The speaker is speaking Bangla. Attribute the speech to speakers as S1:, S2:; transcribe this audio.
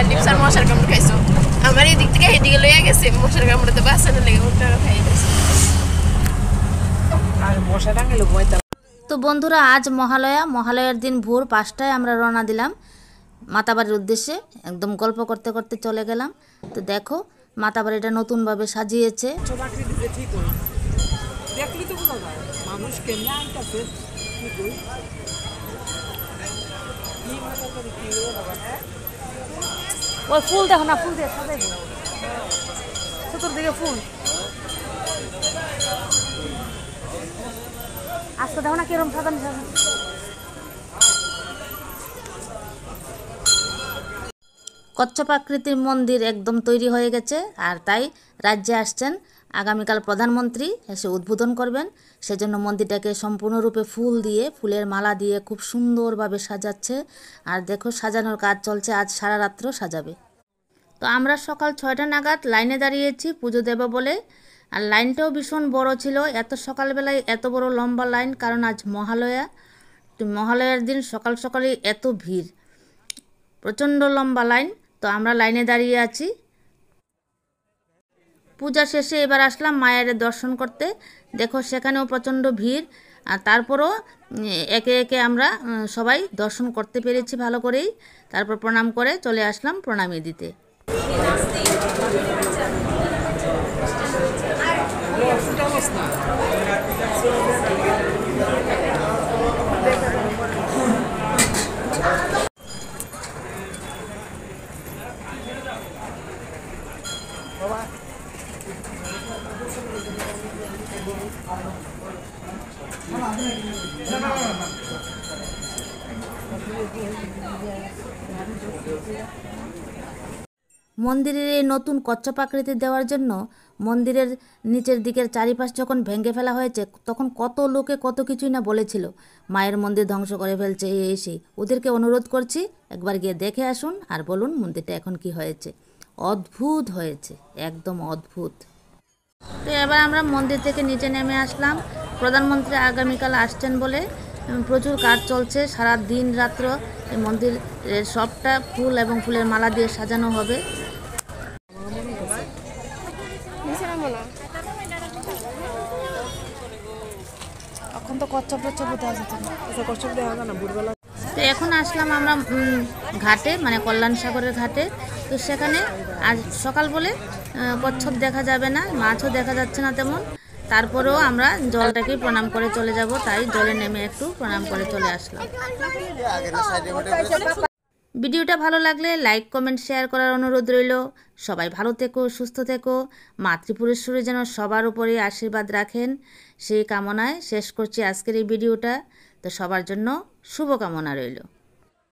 S1: টিপস আর মশার কামড় খাইছো আমার এই দিক থেকে এদিকে লইয়া গেছে মশার কামড়ে তো বাঁচানো লেগে ওটারও খাই দিয়েছে আর মশা টাঙাইল ভয়তা।
S2: তো বন্ধুরা আজ মহালয়ার দিন ভোর 5টায় আমরা রওনা দিলাম মাতাবাড়ির উদ্দেশ্যে। একদম গল্প করতে করতে চলে গেলাম। তো দেখো মাতাবাড়িটা নতুনভাবে সাজিয়েছে। ওই ফুল দেখো না, ফুল দিয়ে সাজাইবো চতুর্দিকে ফুল। আজকে দেখো না কিরম সাজানো সাজানো। কচ্ছপ আকৃতির মন্দির একদম তৈরি হয়ে গেছে, আর তাই রাজ্যে আসছেন আগামীকাল প্রধানমন্ত্রী, এসে উদ্বোধন করবেন। সেজন্য মন্দিরটাকে সম্পূর্ণরূপে ফুল দিয়ে, ফুলের মালা দিয়ে খুব সুন্দরভাবে সাজাচ্ছে। আর দেখো সাজানোর কাজ চলছে, আজ সারা রাত্র সাজাবে। তো আমরা সকাল 6টা নাগাদ লাইনে দাঁড়িয়েছি পুজো দেব বলে। আর লাইনটাও ভীষণ বড় ছিল। এত সকালবেলায় এত বড় লম্বা লাইন, কারণ আজ মহালয়া। তো মহালয়ার দিন সকাল সকালে এত ভিড়, প্রচণ্ড লম্বা লাইন। তো আমরা লাইনে দাঁড়িয়ে আছি। পূজা শেষে এবার আসলাম মায়ের দর্শন করতে। দেখো সেখানেও প্রচণ্ড ভিড়। আর তারপরও একে একে আমরা সবাই দর্শন করতে পেরেছি ভালো করেই। তারপর প্রণাম করে চলে আসলাম প্রণামী দিতে। মন্দিরের এই নতুন কচ্ছপ আকৃতি দেওয়ার জন্য মন্দিরের নিচের দিকের চারিপাশ যখন ভেঙে ফেলা হয়েছে, তখন কত লোকে কত কিছুই না বলেছিল মায়ের মন্দির ধ্বংস করে ফেলছে এই সেই। ওদেরকে অনুরোধ করছি একবার গিয়ে দেখে আসুন আর বলুন মন্দিরটা এখন কি হয়েছে। অদ্ভুত হয়েছে, একদম অদ্ভুত। তো এবার আমরা মন্দির থেকে নিচে নেমে আসলাম। প্রধানমন্ত্রী আগামীকাল আসছেন বলে প্রচুর কাজ চলছে। সারা দিন রাত্র এই মন্দিরের সবটা ফুল এবং ফুলের মালা দিয়ে সাজানো হবে। এখন তো কচ্ছপ তো এখন আসলাম আমরা ঘাটে, মানে কল্যাণ সাগরের ঘাটে। তো সেখানে আজ সকাল বলে কচ্ছপ দেখা যাবে না, মাছও দেখা যাচ্ছে না তেমন। তারপরেও আমরা জলটাকে প্রণাম করে চলে যাব, তাই জলে নেমে একটু প্রণাম করে চলে আসলাম। ভিডিওটা ভালো লাগলে লাইক কমেন্ট শেয়ার করার অনুরোধ রইল। সবাই ভালো থেকো, সুস্থ থেকো। মাতৃপুরেশ্বরী যেন সবার উপরে আশীর্বাদ রাখেন, সেই কামনায় শেষ করছি আজকের এই ভিডিওটা। তো সবার জন্য শুভকামনা রইল।